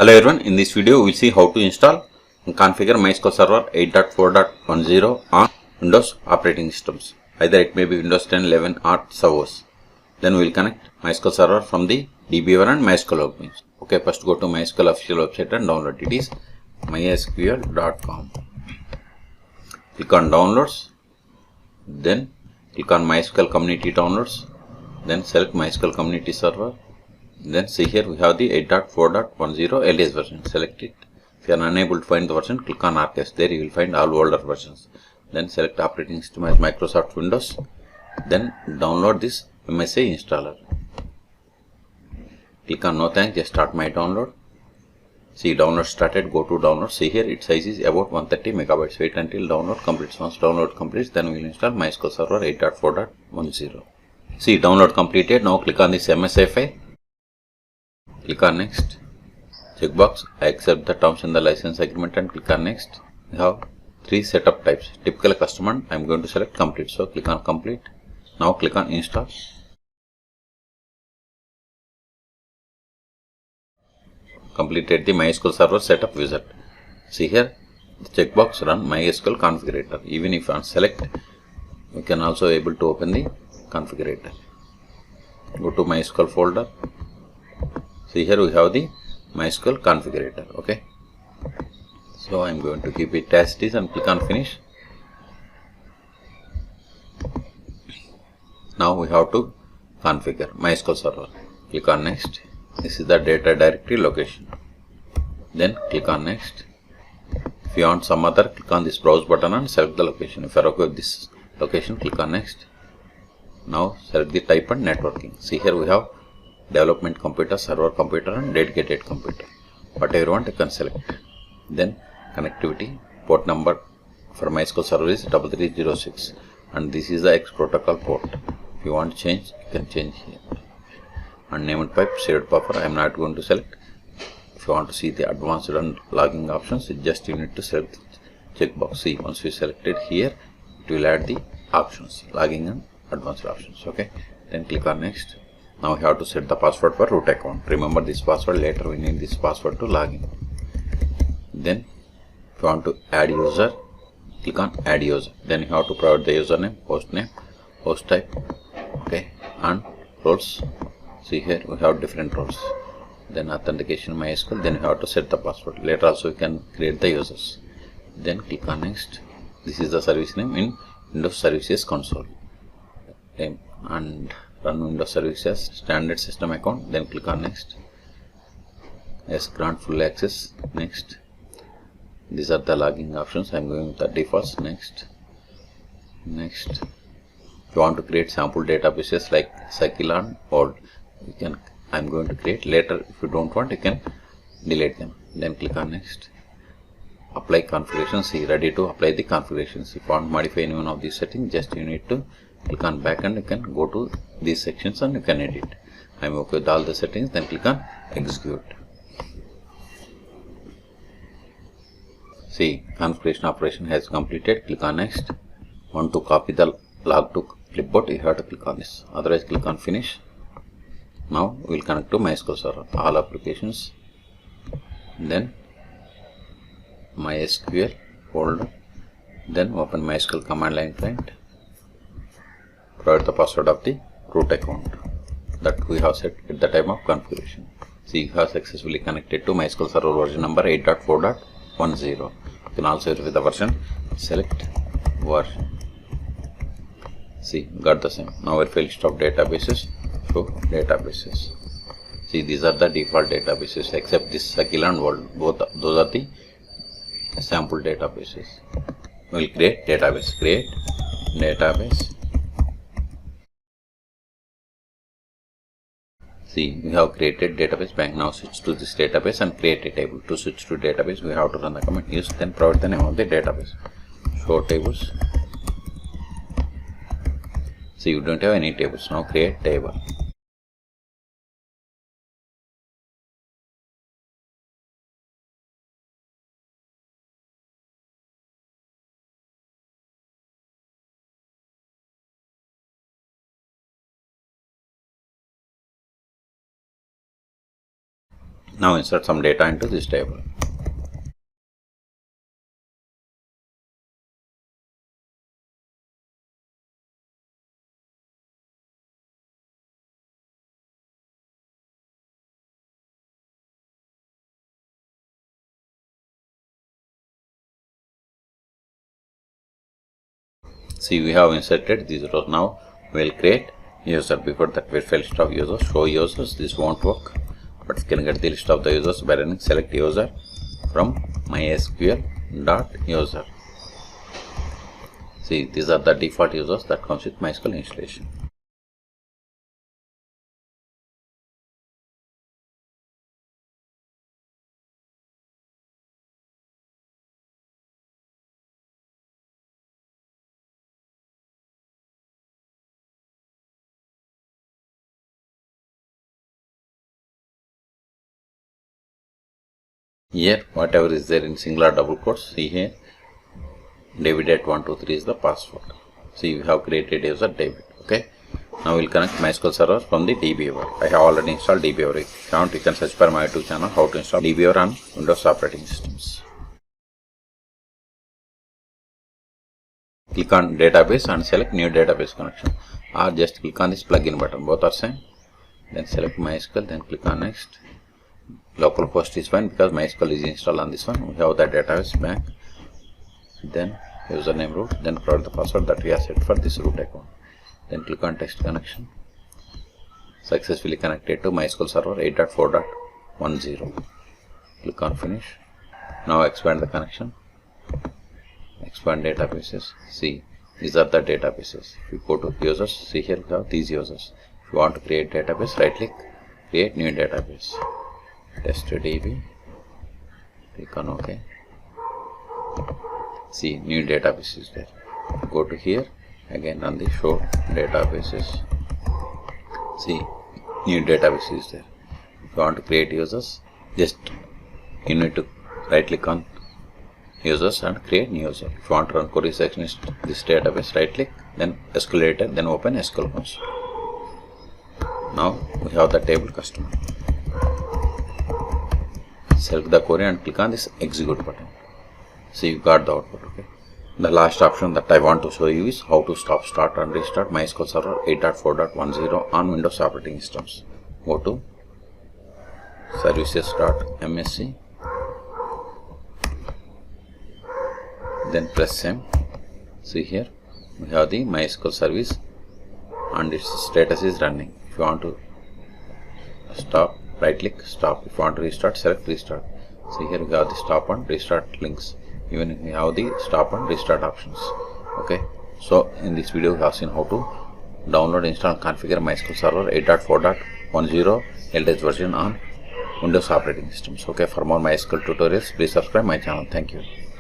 Hello everyone, in this video we will see how to install and configure MySQL Server 8.4.10 on Windows operating systems. Either it may be Windows 10, 11 or servers. Then we will connect MySQL Server from the DBeaver and MySQL workbench. Okay, first go to MySQL official website and download. It is mysql.com. Click on downloads, then click on MySQL community downloads, then select MySQL community server. Then see here we have the 8.4.10 LTS version. Select it. If you are unable to find the version, click on archives. There you will find all older versions. Then select operating system as Microsoft Windows. Then download this MSA installer. Click on no thanks, just start my download. See, download started. Go to download. See here its size is about 130 megabytes. Wait until download completes. Once download completes, then we will install MySQL Server 8.4.10. See, download completed. Now click on this MSA file. Click on next. Checkbox, I accept the terms in the license agreement and click on next. We have three setup types. Typical customer, I am going to select complete. So click on complete. Now click on install. Completed the MySQL Server setup wizard. See here the checkbox run MySQL configurator. Even if unselect, we can also able to open the configurator. Go to MySQL folder. See here we have the MySQL configurator. Okay, so I am going to keep it as it is and click on finish. Now we have to configure MySQL Server. Click on next. This is the data directory location. Then click on next. If you want some other, click on this browse button and select the location. If you are okay with this location, click on next. Now select the type and networking. See here we have development computer, server computer and dedicated computer. Whatever you want you can select. Then connectivity, port number for MySQL Server is 3306 and this is the X protocol port. If you want to change, you can change here. And named pipe, shared buffer, I am not going to select. If you want to see the advanced and logging options, just you need to select the checkbox. See, once we select it here, it will add the options, logging and advanced options. Okay, then click on next. Now we have to set the password for root account. Remember this password, later we need this password to log in. Then if you want to add user, click on add user. Then you have to provide the username, host type, okay, and roles. See here we have different roles. Then authentication MySQL, then you have to set the password. Later also you can create the users. Then click on next. This is the service name in Windows Services console. Okay, and run Windows Services standard system account. Then click on next. Yes, grant full access. Next. These are the logging options. I am going with the defaults. Next. Next. If you want to create sample databases like MySQL and old, you can. I am going to create. Later, if you don't want, you can delete them. Then click on next. Apply configurations. See, ready to apply the configurations. If you want to modify any one of these settings, just you need to click on back and you can go to these sections and you can edit. I am okay with all the settings. Then click on execute. See, configuration operation has completed. Click on next. Want to copy the log to clipboard, you have to click on this. Otherwise click on finish. Now we will connect to MySQL Server, all applications. Then MySQL folder. Then open MySQL command line client. Provide the password of the root account that we have set at the time of configuration. See, you have successfully connected to MySQL Server version number 8.4.10. You can also verify the version. Select version. See, got the same. Now verify list of databases. Show databases. See, these are the default databases except this MySQL and World. Both those are the sample databases. We will create database. Create database. See, we have created database bank. Now switch to this database and create a table. To switch to database, we have to run the command use, then provide the name of the database. Show tables. See, you don't have any tables. Now create table. Now insert some data into this table. See, we have inserted these rows. Now we will create user. Before that, verify list of users, show users. This won't work, but you can get the list of the users by running select user from MySQL.user. See, these are the default users that comes with MySQL installation. Here, whatever is there in single or double quotes, see here, David8.123 is the password. See, we have created user David. Okay. Now we'll connect MySQL Server from the DBeaver. I have already installed DBeaver. If you want, you can search for my YouTube channel how to install DBeaver on Windows operating systems. Click on database and select new database connection, or just click on this plugin button. Both are same. Then select MySQL. Then click on next. Localhost is fine because MySQL is installed on this one. We have the database back. Then username root. Then provide the password that we have set for this root account. Then click on text connection. Successfully connected to MySQL Server 8.4.10. Click on finish. Now expand the connection. Expand databases. See, these are the databases. If you go to users, see here we have these users. If you want to create database, right click, create new database. TestDB. Click on OK. See, new database is there. Go to here, again on the show databases. See, new database is there. If you want to create users, just you need to right click on users and create new user. If you want to run queries against this database, right click, then SQL editor, then open SQL console. Now we have the table customer. Select the query and click on this execute button. See, you got the output. Okay. The last option that I want to show you is how to stop, start and restart MySQL Server 8.4.10 on Windows operating systems. Go to services.msc, then press same. See here we have the MySQL service and its status is running. If you want to stop, right click, stop. If you want to restart, select restart. See here we have the stop and restart links. Even we have the stop and restart options. Okay. So in this video we have seen how to download, install and configure MySQL Server 8.4.10 LTS version on Windows operating systems. Okay. For more MySQL tutorials, please subscribe my channel. Thank you.